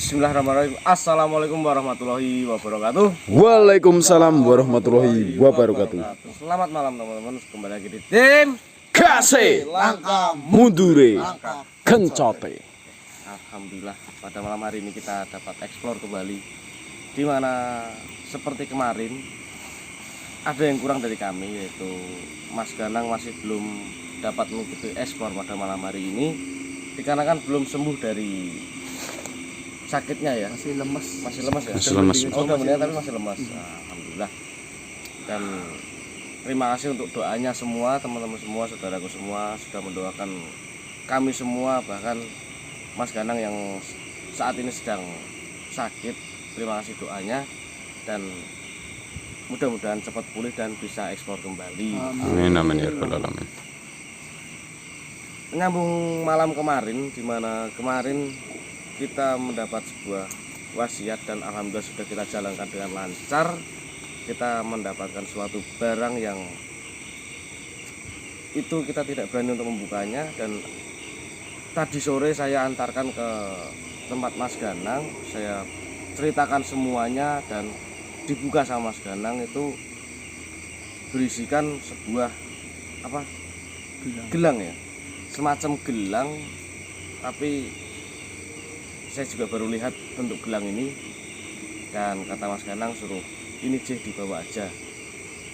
Bismillahirrahmanirrahim. Assalamualaikum warahmatullahi wabarakatuh. Waalaikumsalam warahmatullahi wabarakatuh. Selamat malam teman-teman. Kembali lagi di tim Kasih Langkah mundure kencote. Alhamdulillah pada malam hari ini kita dapat eksplor kembali, dimana seperti kemarin ada yang kurang dari kami, yaitu Mas Ganang masih belum dapat mengikuti eksplor pada malam hari ini dikarenakan belum sembuh dari sakitnya ya. Masih lemas ya. Masih lemas. Oh, udah meninggal tapi masih lemas. Nah, alhamdulillah. Dan terima kasih untuk doanya semua, teman-teman semua, saudaraku semua sudah mendoakan kami semua, bahkan Mas Ganang yang saat ini sedang sakit. Terima kasih doanya dan mudah-mudahan cepat pulih dan bisa ekspor kembali. Amin amin ya rabbal alamin. Menyambung malam kemarin, di mana kemarin kita mendapat sebuah wasiat dan alhamdulillah sudah kita jalankan dengan lancar. Kita mendapatkan suatu barang yang itu kita tidak berani untuk membukanya, dan tadi sore saya antarkan ke tempat Mas Ganang, saya ceritakan semuanya dan dibuka sama Mas Ganang. Itu berisikan sebuah gelang ya, semacam gelang, tapi saya juga baru lihat bentuk gelang ini, dan kata Mas Ganang suruh ini dibawa aja,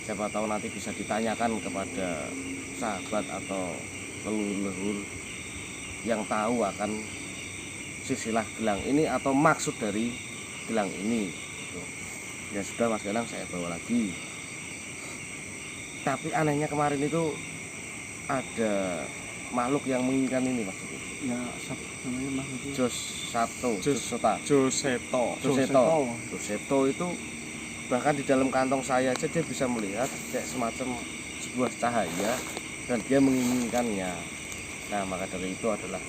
siapa tahu nanti bisa ditanyakan kepada sahabat atau leluhur yang tahu akan silsilah gelang ini atau maksud dari gelang ini gitu. Ya sudah Mas Ganang, saya bawa lagi. Tapi anehnya kemarin itu ada makhluk yang menginginkan ini Mas. ya, namanya makhluk Joseto itu bahkan di dalam kantong saya aja dia bisa melihat kayak semacam sebuah cahaya dan dia menginginkannya. Nah, maka dari itu adalah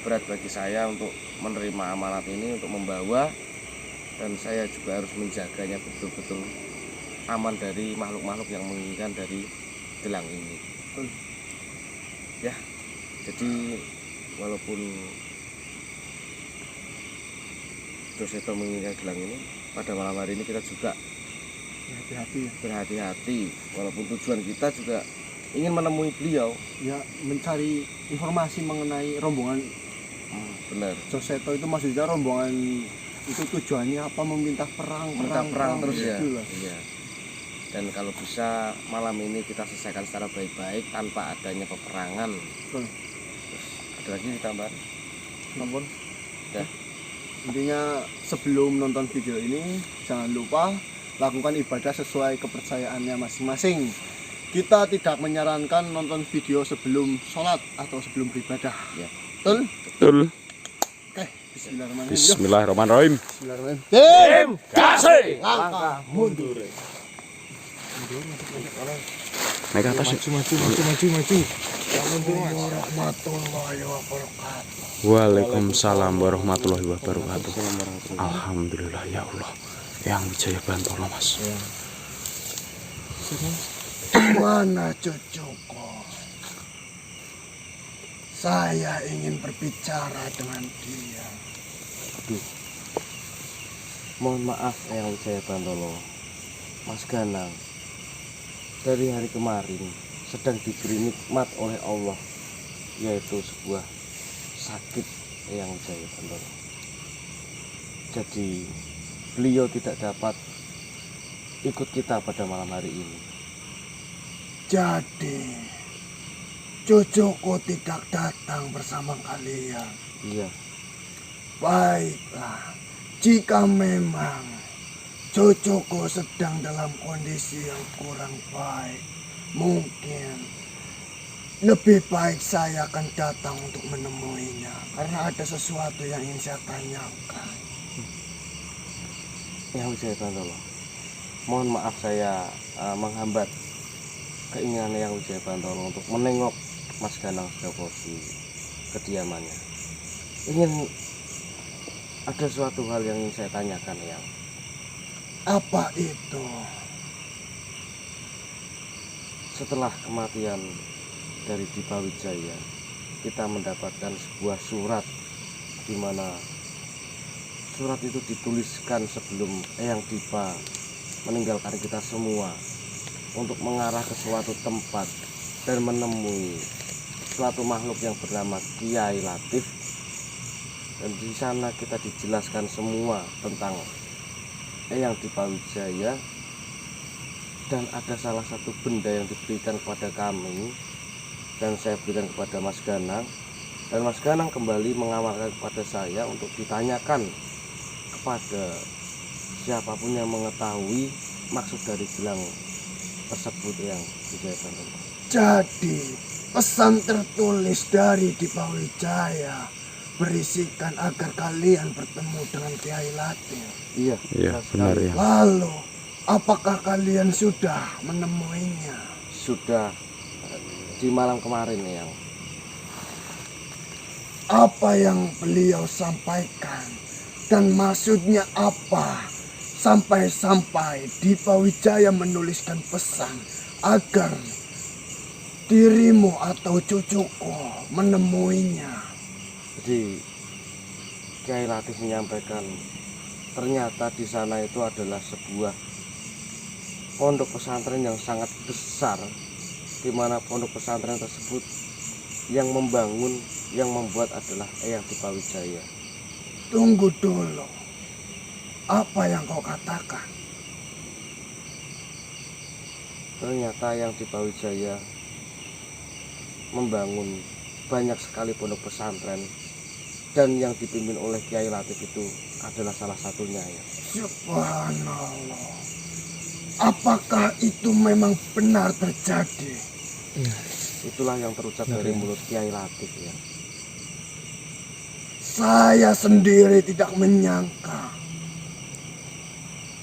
berat bagi saya untuk menerima amanat ini, untuk membawa, dan saya juga harus menjaganya betul-betul aman dari makhluk-makhluk yang menginginkan dari gelang ini. Ya, jadi walaupun Joseto menginginkan gelang ini, pada malam hari ini kita juga berhati-hati, walaupun tujuan kita juga ingin menemui beliau, ya, mencari informasi mengenai rombongan benar. Joseto itu maksudnya rombongan itu tujuannya apa, meminta perang terus ya. Itulah. Iya. Dan kalau bisa malam ini kita selesaikan secara baik-baik tanpa adanya peperangan. Betul. Terus ada lagi ditambahan? Ampun. Ya. Intinya sebelum nonton video ini jangan lupa lakukan ibadah sesuai kepercayaannya masing-masing. Kita tidak menyarankan nonton video sebelum sholat atau sebelum beribadah. Ya. Betul. Oke, bismillahirrahmanirrahim. Bismillahirrahmanirrahim. Bismillahirrahmanirrahim. Tim Kasih Langkah mundur. naik ke atas. Maju. Warahmatullahi wabarakatuh. Waalaikumsalam warahmatullahi wabarakatuh. Alhamdulillah ya Allah, yang Wijaya Bantolo Mas. Mana cucuku? Saya ingin berbicara dengan dia. Mohon maaf Eyang Wijaya Bantolo, Mas Ganang dari hari kemarin sedang diberi nikmat oleh Allah, yaitu sebuah sakit Eyang Wijaya Bantolo. Jadi beliau tidak dapat ikut kita pada malam hari ini. Jadi cucuku tidak datang bersama kalian. Iya. Baiklah, jika memang cucuku sedang dalam kondisi yang kurang baik, mungkin lebih baik saya akan datang untuk menemuinya, karena ada sesuatu yang ingin saya tanyakan. Eyang Wijaya Bantolo, mohon maaf saya menghambat keinginan Eyang Wijaya Bantolo untuk menengok Mas Ganang Sedapo di kediamannya. Ingin ada suatu hal yang ingin saya tanyakan, Eyang. Apa itu? Setelah kematian dari Dipa Wijaya, kita mendapatkan sebuah surat di mana surat itu dituliskan sebelum Eyang Dipa meninggalkan kita semua untuk mengarah ke suatu tempat dan menemui suatu makhluk yang bernama Kiai Latif. Dan di sana kita dijelaskan semua tentang Eyang Dipa Wijaya, dan ada salah satu benda yang diberikan kepada kami dan saya berikan kepada Mas Ganang, dan Mas Ganang kembali mengamalkan kepada saya untuk ditanyakan kepada siapapun yang mengetahui maksud dari gelang tersebut yang dijayakan. Jadi pesan tertulis dari Dipa Wijaya berisikan agar kalian bertemu dengan Kiai Latif. Iya, Iya, benar ya. Lalu apakah kalian sudah menemuinya? Sudah di malam kemarin yang Apa yang beliau sampaikan dan maksudnya apa? Sampai-sampai Dipa Wijaya menuliskan pesan agar dirimu atau cucuku menemuinya. jadi Kiai Latif menyampaikan ternyata di sana itu adalah sebuah pondok pesantren yang sangat besar, di mana pondok pesantren tersebut yang membangun, yang membuat adalah Eyang Dipa Wijaya. Tunggu dulu. Apa yang kau katakan? Ternyata Eyang Dipa Wijaya membangun banyak sekali pondok pesantren, dan yang dipimpin oleh Kiai Latif itu adalah salah satunya ya. Subhanallah. Apakah itu memang benar terjadi? Itulah yang terucap dari mulut Kiai Latif ya. Saya sendiri tidak menyangka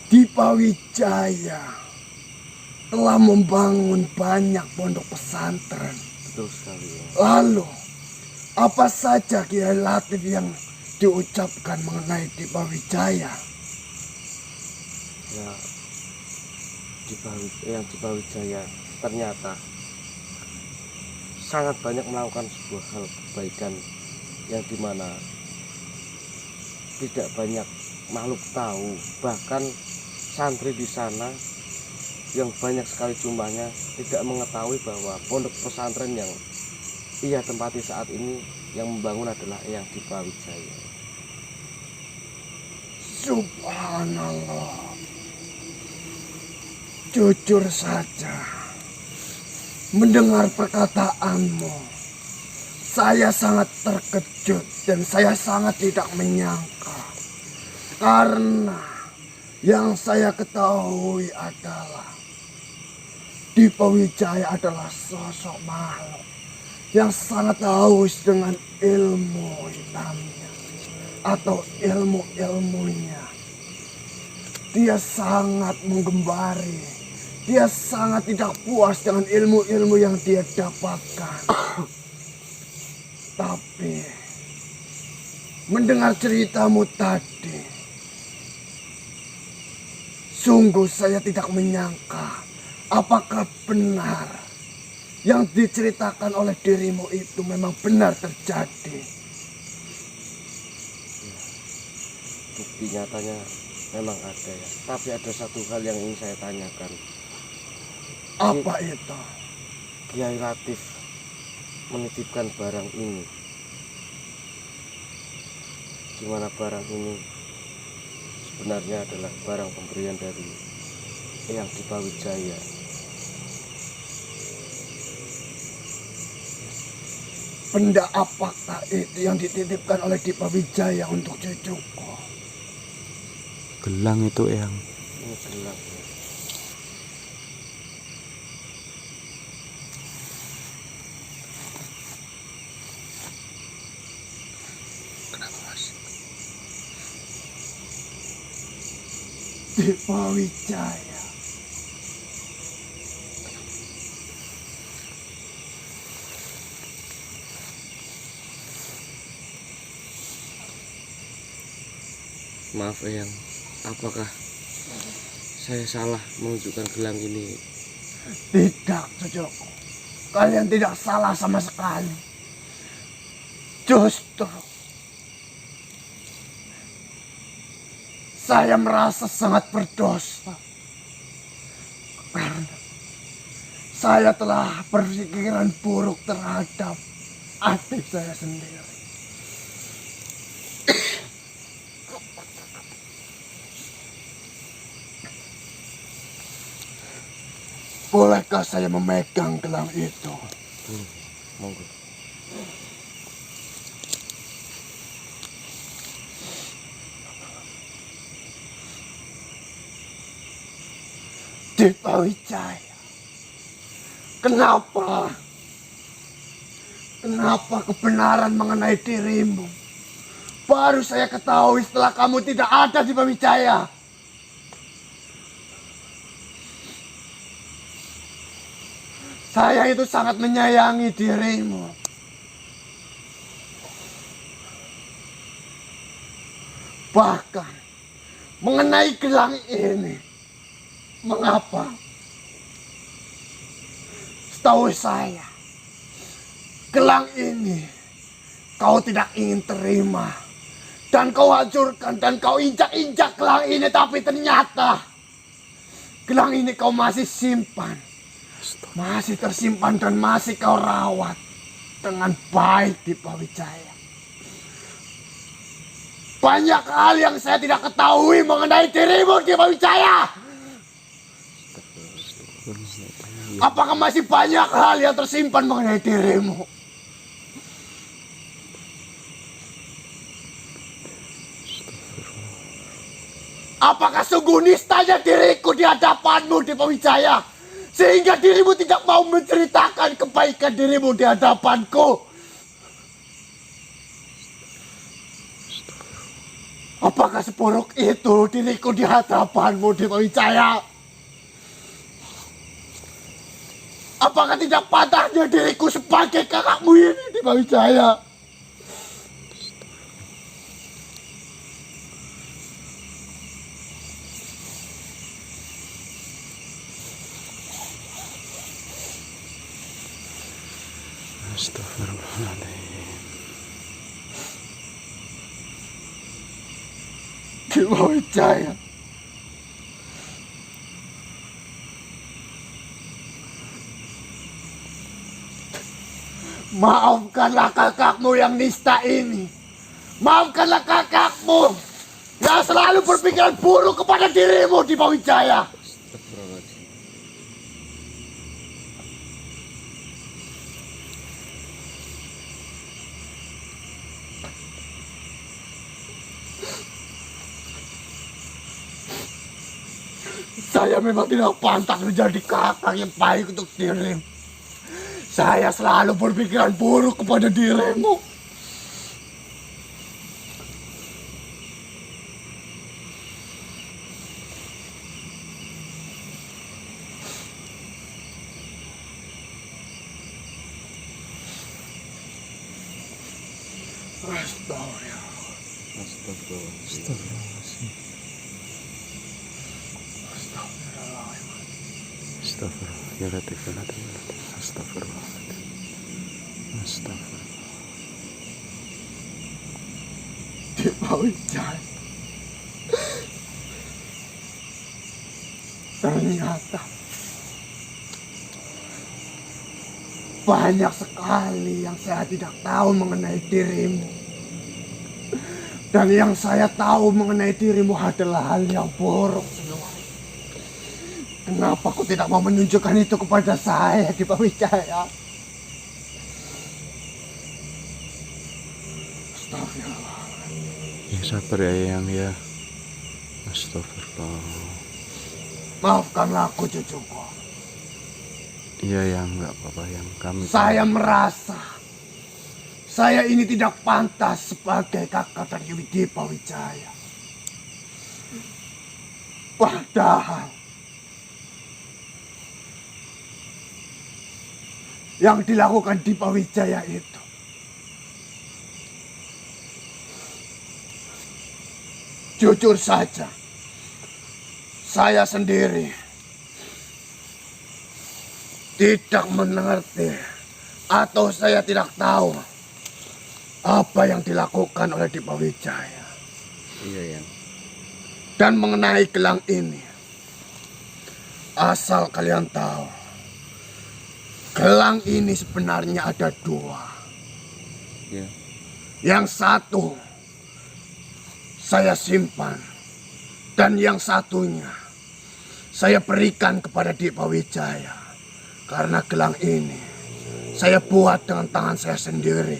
Dipa Wijaya telah membangun banyak pondok pesantren. Betul sekali ya. Lalu, apa saja Kiai Latif yang diucapkan mengenai Dipa Wijaya? Ya, Eyang Dipa Wijaya ternyata sangat banyak melakukan sebuah hal kebaikan yang dimana tidak banyak makhluk tahu, bahkan santri di sana yang banyak sekali jumlahnya tidak mengetahui bahwa pondok pesantren yang ia tempati saat ini yang membangun adalah Eyang Dipa Wijaya. Subhanallah. Jujur saja, mendengar perkataanmu, saya sangat terkejut dan saya sangat tidak menyangka. Karena yang saya ketahui adalah Dipa Wijaya adalah sosok makhluk yang sangat haus dengan ilmu hitamnya atau ilmu-ilmunya. Dia sangat menggembari, dia sangat tidak puas dengan ilmu-ilmu yang dia dapatkan. Tapi mendengar ceritamu tadi, sungguh saya tidak menyangka apakah benar yang diceritakan oleh dirimu itu memang benar terjadi. Bukti nyatanya memang ada ya. Tapi ada satu hal yang ingin saya tanyakan. Apa itu? Kiai Latif menitipkan barang ini. Gimana barang ini sebenarnya adalah barang pemberian dari Eyang Dipa Wijaya. Benda apakah itu yang dititipkan oleh Dipa Wijaya untuk cucuku? Gelang itu yang Ini gelang ya. Dipa Wijaya. Maaf Eyang, apakah saya salah menunjukkan gelang ini? Tidak, cucuku. Kalian tidak salah sama sekali. Justru Saya merasa sangat berdosa karena saya telah berpikiran buruk terhadap adik saya sendiri. Bolehkah saya memegang gelang itu? Monggo. Dipa Wijaya, kenapa kebenaran mengenai dirimu baru saya ketahui setelah kamu tidak ada, Dipa Wijaya? Saya itu sangat menyayangi dirimu. Bahkan mengenai gelang ini, mengapa? Setahu saya, gelang ini kau tidak ingin terima. Dan kau hancurkan dan kau injak-injak gelang ini. Tapi ternyata gelang ini kau masih simpan. Masih tersimpan dan masih kau rawat dengan baik, Dipa Wijaya. Banyak hal yang saya tidak ketahui mengenai dirimu, Dipa Wijaya. Apakah masih banyak hal yang tersimpan mengenai dirimu? Apakah sungguh nistanya diriku di hadapanmu, Dipa Wijaya, sehingga dirimu tidak mau menceritakan kebaikan dirimu di hadapanku? Apakah seburuk itu diriku di hadapanmu, Dipa Wijaya? Apakah tidak patahnya diriku sebagai kakakmu ini, Dipa Wijaya? Astagfirullahaladzim. Dipa Wijaya, maafkanlah kakakmu yang nista ini. Maafkanlah kakakmu yang selalu berpikiran buruk kepada dirimu, Dipa Wijaya. Saya memang tidak pantas menjadi kakak yang baik untuk dirimu. Saya selalu berpikiran buruk kepada dirimu. Astagfirullah. Ya Latif, ya Latif, ya Latif. Astagfirullah. Astagfirullah. Dipa Wijaya, ternyata banyak sekali yang saya tidak tahu mengenai dirimu. Dan yang saya tahu mengenai dirimu adalah hal yang buruk semua. Kenapa kau tidak mau menunjukkan itu kepada saya, Dipa Wijaya? Astagfirullah. Ya sabar ya Yang ya. Astagfirullah. Maafkanlah aku, cucuku. Iya Yang, nggak apa-apa Yang. Kami Saya merasa saya ini tidak pantas sebagai kakak dari Dipa Wijaya. Padahal yang dilakukan Dipa Wijaya itu jujur saja, saya sendiri tidak mengerti atau saya tidak tahu apa yang dilakukan oleh Dipa Wijaya. Iya, Yang. Dan mengenai gelang ini, asal kalian tahu, gelang ini sebenarnya ada dua. Ya. Yang satu saya simpan, dan yang satunya saya berikan kepada Dipa Wijaya. Karena gelang ini saya buat dengan tangan saya sendiri,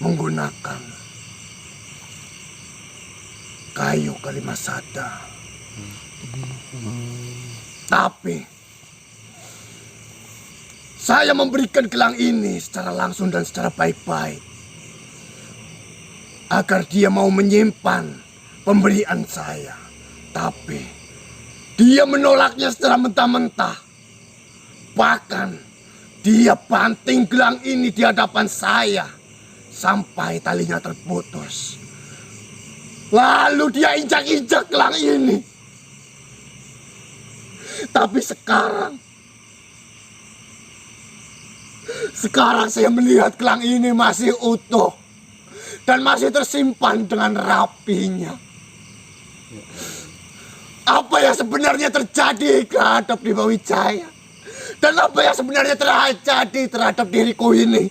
menggunakan kayu kalimasada. Tapi saya memberikan gelang ini secara langsung dan secara baik-baik, agar dia mau menyimpan pemberian saya. Tapi dia menolaknya secara mentah-mentah. Bahkan dia banting gelang ini di hadapan saya sampai talinya terputus. Lalu dia injak-injak gelang ini. Tapi sekarang saya melihat gelang ini masih utuh dan masih tersimpan dengan rapinya. Apa yang sebenarnya terjadi terhadap Dipa Wijaya? Dan apa yang sebenarnya terjadi terhadap diriku ini?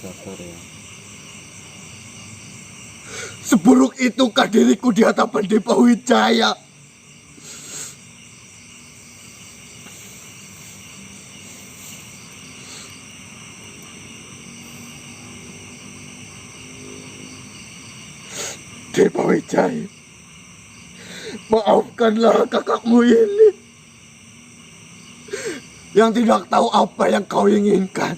Sabar ya. Seburuk itukah diriku di hadapan Dipa Wijaya? Dipa Wijaya, maafkanlah kakakmu ini yang tidak tahu apa yang kau inginkan.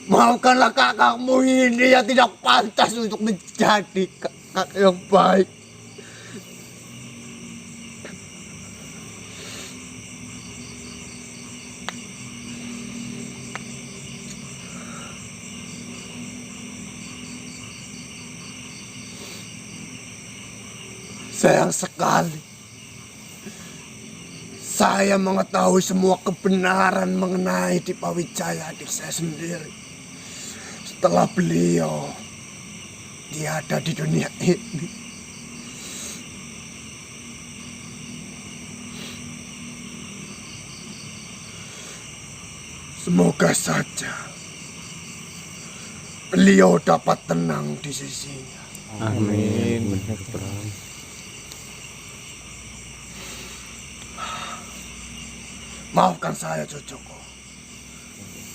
Maafkanlah kakakmu ini yang tidak pantas untuk menjadi kakak yang baik. Sayang sekali, saya mengetahui semua kebenaran mengenai Dipa Wijaya, adik saya sendiri, setelah beliau tiada di dunia ini. Semoga saja beliau dapat tenang di sisinya. Amin. Maafkan saya, cucuku.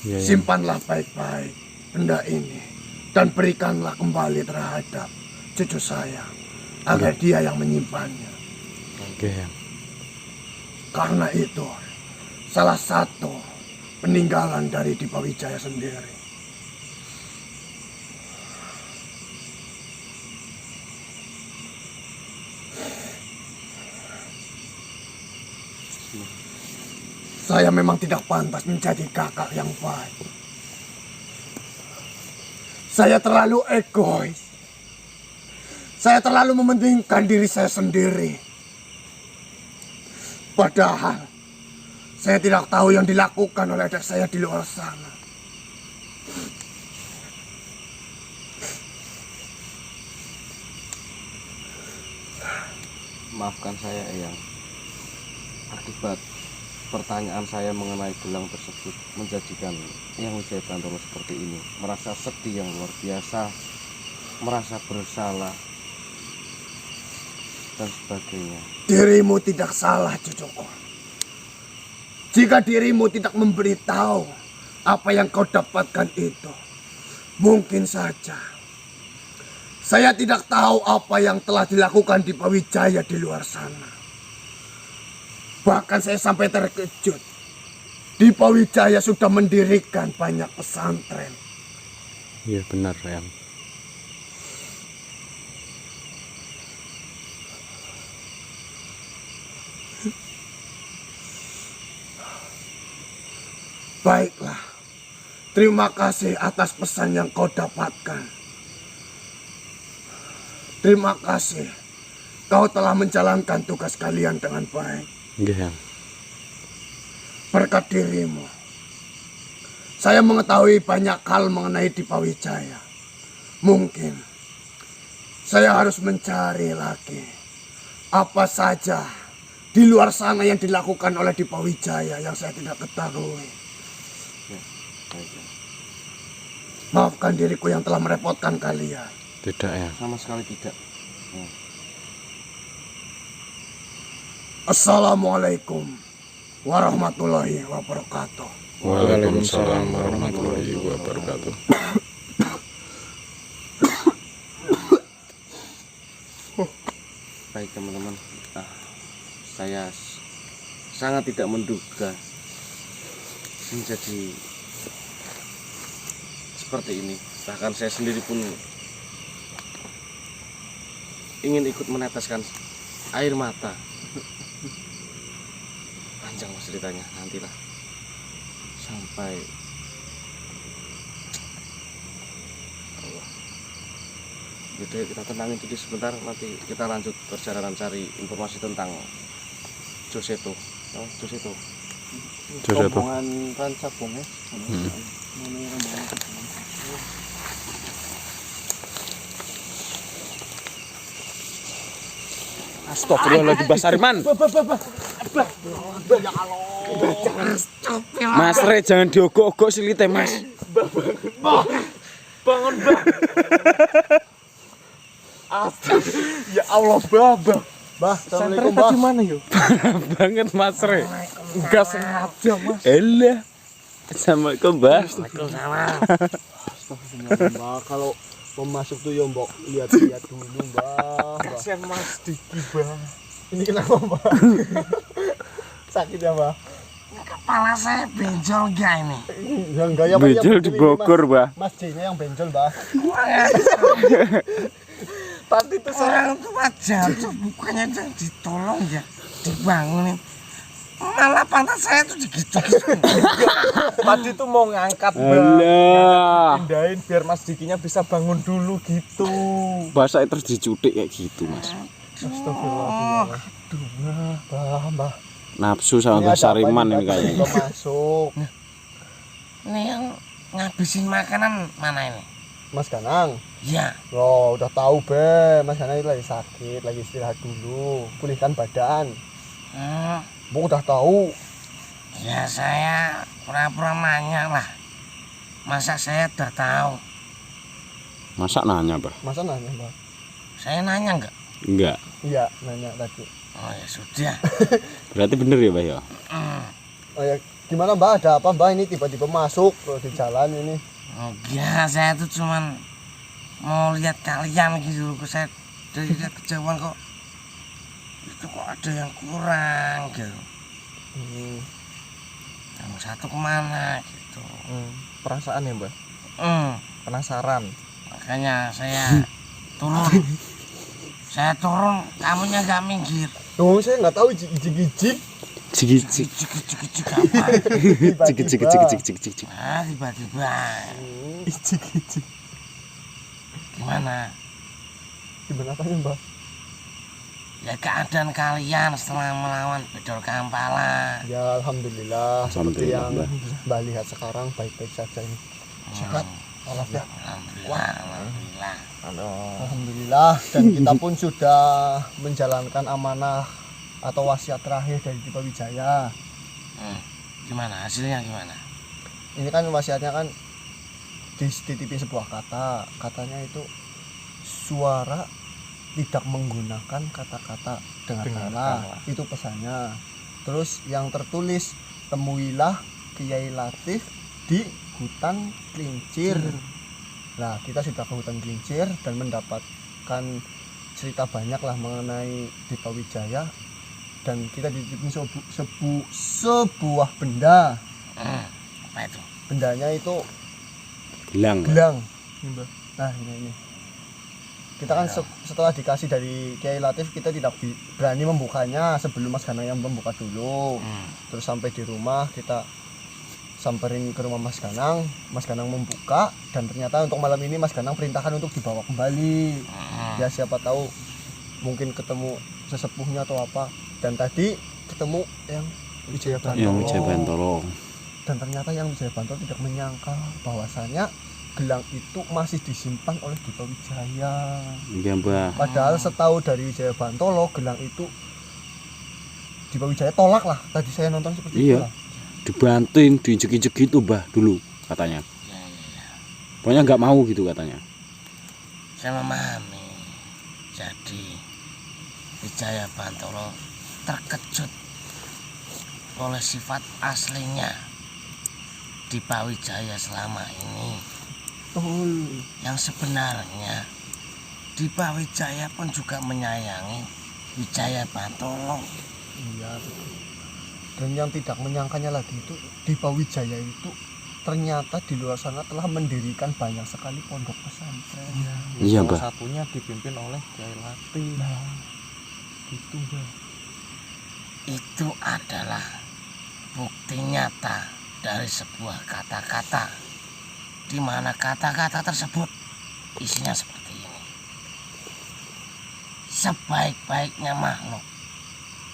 Ya, ya. Simpanlah baik-baik benda ini dan berikanlah kembali terhadap cucu saya agar dia yang menyimpannya. Oke ya. Karena itu salah satu peninggalan dari Dipa Wijaya sendiri. Saya memang tidak pantas menjadi kakak yang baik. Saya terlalu egois. Saya terlalu mementingkan diri saya sendiri. Padahal saya tidak tahu yang dilakukan oleh adik saya di luar sana. Maafkan saya, Eyang. Akibat pertanyaan saya mengenai gelang tersebut menjadikan Eyang Wijaya Bantoro seperti ini, merasa sedih yang luar biasa, merasa bersalah dan sebagainya. Dirimu tidak salah, cucuku. Jika dirimu tidak memberitahu apa yang kau dapatkan itu, mungkin saja saya tidak tahu apa yang telah dilakukan Dipa Wijaya di luar sana. Bahkan saya sampai terkejut. Dipa Wijaya sudah mendirikan banyak pesantren. Iya benar ya. Baiklah. Terima kasih atas pesan yang kau dapatkan. Terima kasih. Kau telah menjalankan tugas kalian dengan baik. Iya ya. Berkat dirimu, saya mengetahui banyak hal mengenai Dipa Wijaya. Mungkin Saya harus mencari lagi apa saja di luar sana yang dilakukan oleh Dipa Wijaya yang saya tidak ketahui. Maafkan diriku yang telah merepotkan kalian. Tidak ya. Sama sekali tidak. Assalamualaikum warahmatullahi wabarakatuh. Waalaikumsalam warahmatullahi wabarakatuh. Baik teman-teman, saya sangat tidak menduga menjadi seperti ini. Bahkan saya sendiri pun ingin ikut meneteskan air mata. Panjang mas ceritanya, nantilah sampai Allah. Jadi kita tenangin dulu sebentar, nanti kita lanjut perjalanan cari informasi tentang Joseto. Oh, Joseto. Joseto. Rombongan Rancabong ya. Astagfirullahaladzim, Mas Ariman. Mas Re, jangan diogok-ogok silite, Mas. Bangun, Mbah. Ya Allah, Mbah. Bah, Assalamualaikum, Mbah. Gimana yuk? Banget Mas Re. Enggak sengaja, Mas. Elah. Assalamualaikum, Mbah. Mbak, kalau mau masuk tuh ya Mbak, lihat-lihat dulu Mbak. Kasihan Mas Diki, Mbah. Ini kenapa Mbak? Sakit ya Mbak? Kepala saya benjol gak ini? Ya enggak ya Pak. Benjol di Bogor, Mbah. Mas J-nya yang benjol Mbak. Tadi itu orang tua jatuh, bukannya jangan ditolong ya, dibangunin. Malah pantat saya tuh digitu-gitu. Tadi tuh mau ngangkat, Mbah. Alah. Pindahin biar Mas Dikinya bisa bangun dulu gitu. Bahasa terus dicutik kayak gitu, Mas. Astagfirullah. Aduh, Mbah. Nafsu sama Mbah Sariman ini kayaknya. Masuk. Ini yang ngabisin makanan mana ini? Mas Ganang. Ya, Loh, udah tahu Be, Mas Ganang itu lagi sakit, lagi istirahat dulu, pulihkan badan. Bu udah tahu. ya saya pura-pura nanya lah. Masa saya udah tahu? Masa nanya, Mbah? Masa nanya Mbak? Saya nanya enggak? Enggak. Iya, nanya tadi. Oh ya sudah. Berarti bener ya, Mbah ya? Oh ya, gimana Mbak? Ada apa Mbak? Ini tiba-tiba masuk di jalan ini. Enggak, saya tuh cuman mau lihat kalian gitu. Saya dari lihat kejauhan kok itu kok ada yang kurang gitu. Yang satu kemana gitu. Perasaan ya, Mbah. Penasaran. Makanya saya turun. Saya turun, kamunya gak minggir. Tuh, saya nggak tahu ijik-ijik. Cik-cik. Cik apa? Cik-cik. Ah, tiba-tiba. Ijik-ijik. Gimana? Gimana apanya Mbak? Ya keadaan kalian setelah melawan Bedol Kampala. Ya Alhamdulillah. Seperti Alhamdulillah, yang Mbak. Mbak lihat sekarang baik-baik saja ini. Sehat. Walafiat. Alhamdulillah. Alhamdulillah. Dan kita pun sudah menjalankan amanah atau wasiat terakhir dari Dipa Wijaya. Gimana hasilnya gimana? Ini kan wasiatnya kan dititipin sebuah kata. Katanya itu suara tidak menggunakan kata-kata dengan salah. Itu pesannya. Terus yang tertulis, temuilah Kiai Latif di hutan Klincir. Nah, kita sudah ke hutan Klincir dan mendapatkan cerita banyak lah mengenai Dipa Wijaya, dan kita dititipin sebuah benda. Apa itu? Bendanya itu Gelang. gelang. Nah, ini. Kita kan setelah dikasih dari Kiai Latif, kita tidak berani membukanya sebelum Mas Ganang yang membuka dulu. Terus sampai di rumah kita samperin ke rumah Mas Ganang membuka, dan ternyata untuk malam ini Mas Ganang perintahkan untuk dibawa kembali. Ya siapa tahu mungkin ketemu sesepuhnya atau apa. Dan tadi ketemu yang Wijaya Bantolo. Yang Wijaya Bantolo. Dan ternyata yang Wijaya Bantolo tidak menyangka bahwasanya gelang itu masih disimpan oleh Dipa Wijaya. Iya Mbah. Padahal setahu dari Wijaya Bantolo, gelang itu Dipa Wijaya tolak lah. Tadi saya nonton seperti itu Iya. lah. Dibanting, diinjek-injek gitu Mbah dulu katanya. Ya, ya, ya. Pokoknya nggak mau gitu katanya. Saya memahami. Jadi Wijaya Bantolo terkejut oleh sifat aslinya Dipa Wijaya selama ini. Betul. Yang sebenarnya Dipa Wijaya pun juga menyayangi Wijaya Bantolo. Iya, betul. Dan yang tidak menyangkanya lagi itu Dipa Wijaya itu ternyata di luar sana telah mendirikan banyak sekali pondok pesantren. Iya, Salah Mbah. satunya dipimpin oleh Kiai Lati. Nah, gitu Mbak. Itu adalah bukti nyata dari sebuah kata-kata, di mana kata-kata tersebut isinya seperti ini. Sebaik-baiknya makhluk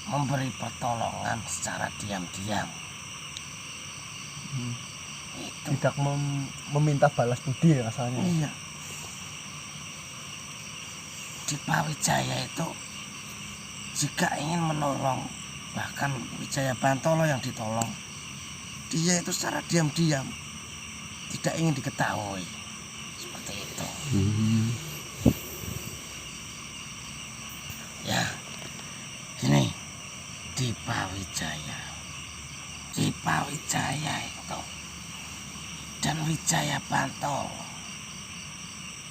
memberi pertolongan secara diam-diam. Itu. Tidak meminta balas budi ya rasanya. Iya. Dipa Wijaya itu jika ingin menolong, bahkan Wijaya Bantolo yang ditolong, dia itu secara diam-diam, tidak ingin diketahui. Seperti itu. Ya, gini, Dipa Wijaya itu dan Wijaya Bantolo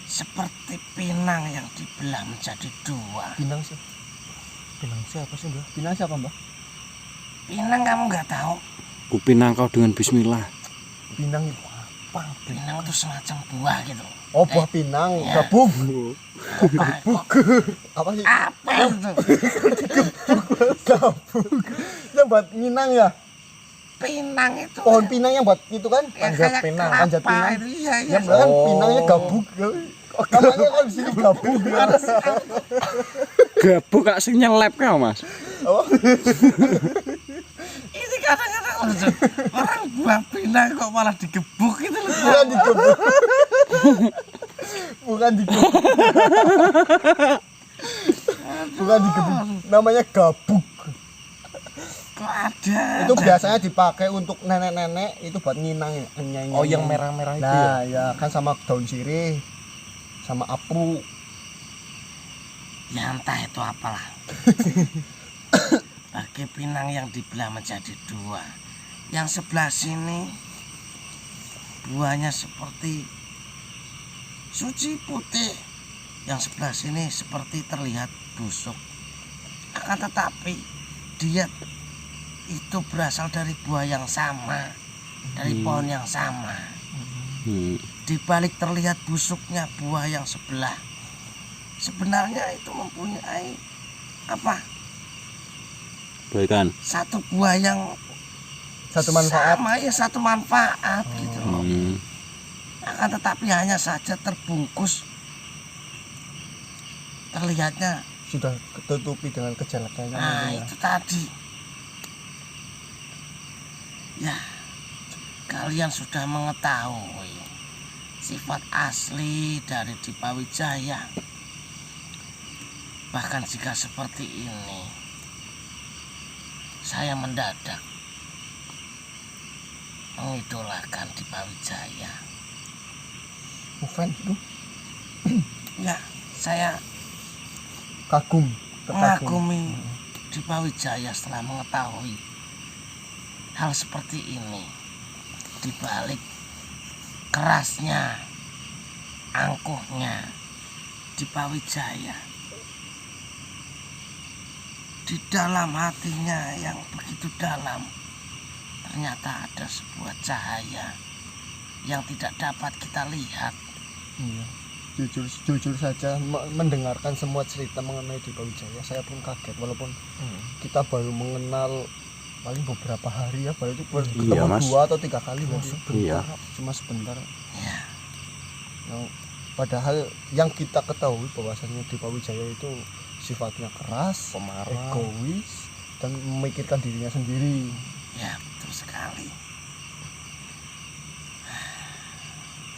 seperti pinang yang dibelah menjadi dua. Pinang sih. Pinang siapa sih Mbak? Pinang siapa Mbak? Pinang kamu nggak tahu? Kupinang kau dengan bismillah. Pinang itu apa? Pinang itu semacam buah gitu. Oh, buah pinang, Iya. gabung. Kok Apa sih? apa itu? Gabung. Yang buat minang ya? Pinang itu. Pohon pinang yang buat itu kan? yang Panjat kayak pinang, kelapa panjat pinang. itu. Iya, iya. Ya kan pinangnya gabung. Oh, namanya kan di sini gabung. Gabuk kak sing nyelep kau Mas. Oh, Ini kadang-kadang lucu. Orang buah pinang kok malah digebuk itu loh. bukan digebuk. Bukan digebuk. Bukan digebuk. Namanya gabuk. Kok ada? Itu biasanya dipakai untuk nenek-nenek itu buat nginang ya. Oh, yang merah-merah itu ya. Nah, ya kan sama daun sirih, sama apu. Ya entah itu apalah. Bagi pinang yang dibelah menjadi dua. Yang sebelah sini buahnya seperti suci putih. Yang sebelah sini seperti terlihat busuk. Akan tetapi dia itu berasal dari buah yang sama, dari pohon yang sama. Di balik terlihat busuknya buah yang sebelah, sebenarnya itu mempunyai apa? Baikan. Satu buah yang Satu manfaat. sama, ya satu manfaat gitu loh. Akan tetapi hanya saja terbungkus, terlihatnya Sudah ketutupi dengan kejelekannya nah mungkin ya. itu tadi. Ya, kalian sudah mengetahui sifat asli dari Dipa Wijaya. Bahkan jika seperti ini, saya mendadak mengidolakan Dipa Wijaya. Bukan itu Ya, saya kagum, terkagum. mengagumi Dipa Wijaya setelah mengetahui hal seperti ini. Di balik kerasnya, angkuhnya Dipa Wijaya, di dalam hatinya yang begitu dalam, ternyata ada sebuah cahaya yang tidak dapat kita lihat. Iya. Jujur saja mendengarkan semua cerita mengenai Dipa Wijaya, saya pun kaget walaupun kita baru mengenal paling beberapa hari ya, baru itu ketemu Iya, Mas. 2 atau 3 kali berarti. Iya. Cuma sebentar. Ya, Padahal yang kita ketahui bahwasannya Dipa Wijaya itu sifatnya keras, Pemarah. egois, dan memikirkan dirinya sendiri. ya betul sekali.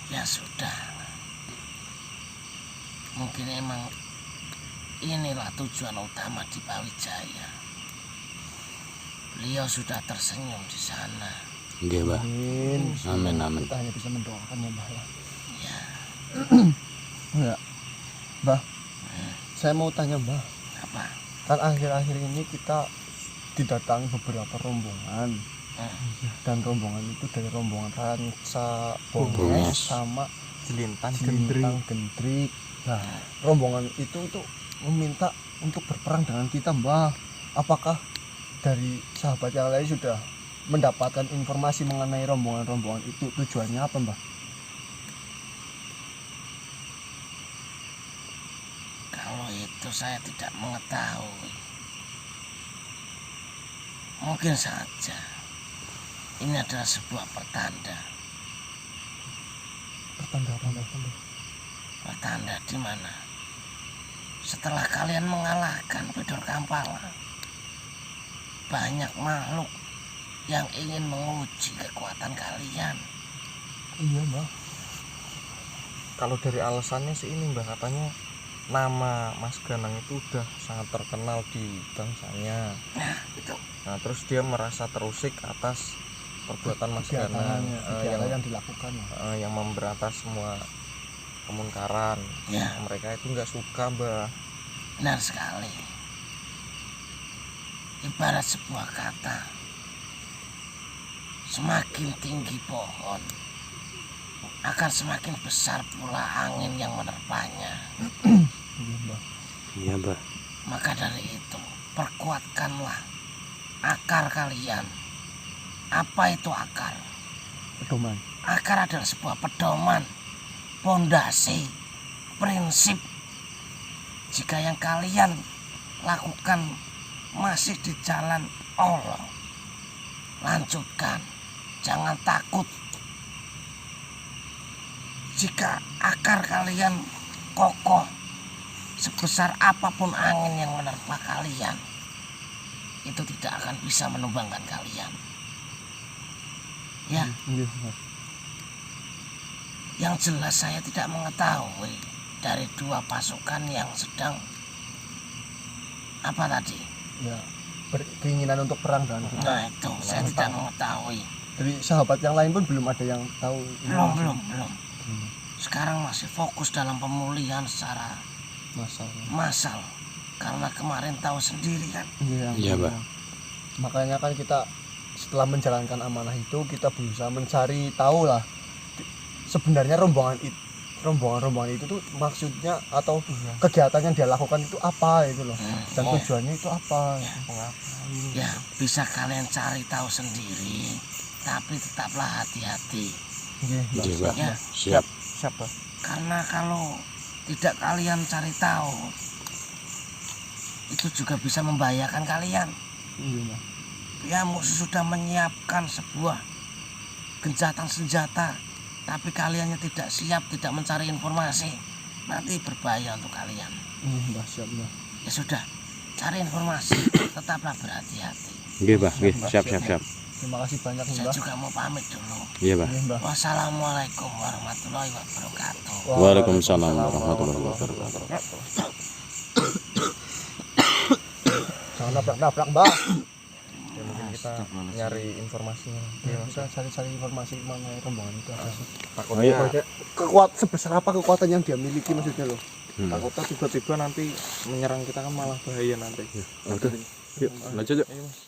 Ya sudah. Mungkin emang inilah tujuan utama di Pawijaya. Beliau sudah tersenyum di sana. Nggih, Mbah. Amin amin. Kita hanya bisa mendoakan ya Mbah ya. Ya, Ya. Mbah, saya mau tanya Mbah. apa? Kan akhir-akhir ini kita didatangi beberapa rombongan. Dan rombongan itu dari rombongan Ranca Bonges sama Jelintan Cilintang Gendrik. Nah, rombongan itu meminta untuk berperang dengan kita Mbah. Apakah dari sahabat yang lain sudah mendapatkan informasi mengenai rombongan-rombongan itu, tujuannya apa Mbah? Kalau itu saya tidak mengetahui. Mungkin saja ini adalah sebuah pertanda. Pertanda apa Mbah? Pertanda di mana setelah kalian mengalahkan Bedol Kampala, banyak makhluk yang ingin menguji kekuatan kalian. Iya Mbah. Kalau dari alasannya sih ini Mbah, katanya nama Mas Ganang itu udah sangat terkenal di bangsanya. Nah, itu Nah terus dia merasa terusik atas perbuatan Mas Ganang Kegiatan yang dilakukan. yang memberantas semua kemungkaran. ya Mereka itu nggak suka Mbah. benar sekali. Ibarat sebuah kata, semakin tinggi pohon akan semakin besar pula angin yang menerpanya. Iya Mbah. Iya, Mbah. Maka dari itu, perkuatkanlah akar kalian. Apa itu akar? Pedoman. Akar adalah sebuah pedoman, pondasi, prinsip. Jika yang kalian lakukan masih di jalan Allah, lanjutkan, jangan takut. Jika akar kalian kokoh, sebesar apapun angin yang menerpa kalian, itu tidak akan bisa menumbangkan kalian. Ya, Iya Mbah. yang jelas saya tidak mengetahui dari dua pasukan yang sedang apa tadi. Ya, keinginan untuk perang dengan kita. Nah itu saya tidak mengetahui. Dari sahabat yang lain pun belum ada yang tahu. Belum. Sekarang masih fokus dalam pemulihan secara Masalah. massal. Karena kemarin tahu sendiri kan. Iya, Mbah. Makanya kan kita setelah menjalankan amanah itu kita berusaha mencari tahu lah sebenarnya rombongan itu tuh maksudnya atau kegiatan yang dia lakukan itu apa itu loh, dan tujuannya itu apa. Ya bisa kalian cari tahu sendiri, tapi tetaplah hati-hati. Iya, Iya, Mbah. Ya, Siap. Siapa? karena kalau tidak kalian cari tahu, itu juga bisa membahayakan kalian. Iya, Mbah. Ya musuh sudah menyiapkan sebuah gencatan senjata, tapi kaliannya tidak siap, tidak mencari informasi, nanti berbahaya untuk kalian. Iya, Mbah, siap, Mbah. Ya sudah, cari informasi, tetaplah berhati-hati. Nggih, Mbah. Nggih, siap. Terima kasih banyak, Saya Mbah. juga mau pamit dulu. Iya, Mbah. Iya, Mbah. Wassalamualaikum warahmatullahi wabarakatuh. Waalaikumsalam warahmatullahi wabarakatuh. Jangan nabrak-nabrak, Mbah. Ya mungkin kita nyari informasinya. Ya, kita cari-cari informasi mengenai rombongan itu apa sih. Takutnya Sebesar apa kekuatan yang dia miliki maksudnya loh. takutnya tiba-tiba nanti menyerang kita kan malah bahaya nanti. Udah. Yuk, lanjut yuk. Ayo, Mas.